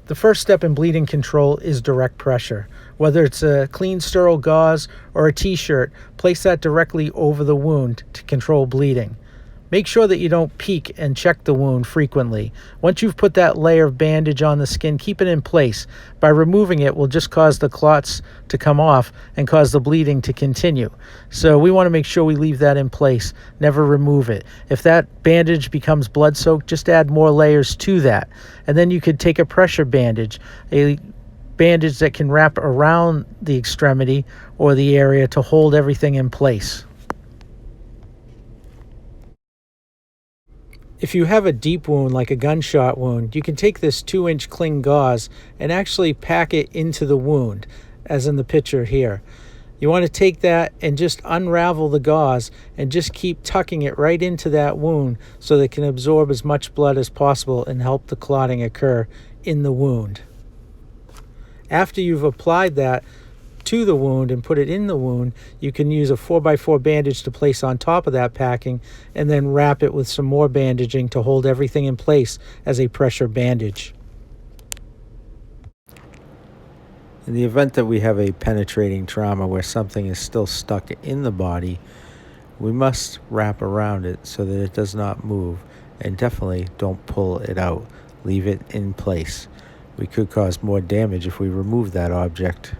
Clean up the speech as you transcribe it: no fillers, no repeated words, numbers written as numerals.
The first step in bleeding control is direct pressure. Whether it's a clean sterile gauze or a t-shirt, place that directly over the wound to control bleeding. Make sure that you don't peek and check the wound frequently. Once you've put that layer of bandage on the skin, keep it in place. By removing it will just cause the clots to come off and cause the bleeding to continue. So we want to make sure we leave that in place, never remove it. If that bandage becomes blood soaked, just add more layers to that. And then you could take a pressure bandage, a bandage that can wrap around the extremity or the area to hold everything in place. If you have a deep wound like a gunshot wound, you can take this 2-inch cling gauze and actually pack it into the wound, as in the picture here. You want to take that and just unravel the gauze and just keep tucking it right into that wound so that it can absorb as much blood as possible and help the clotting occur in the wound. After you've applied that to the wound and put it in the wound, you can use a 4x4 bandage to place on top of that packing and then wrap it with some more bandaging to hold everything in place as a pressure bandage. In the event that we have a penetrating trauma where something is still stuck in the body, we must wrap around it so that it does not move, and definitely don't pull it out. Leave it in place. We could cause more damage if we remove that object.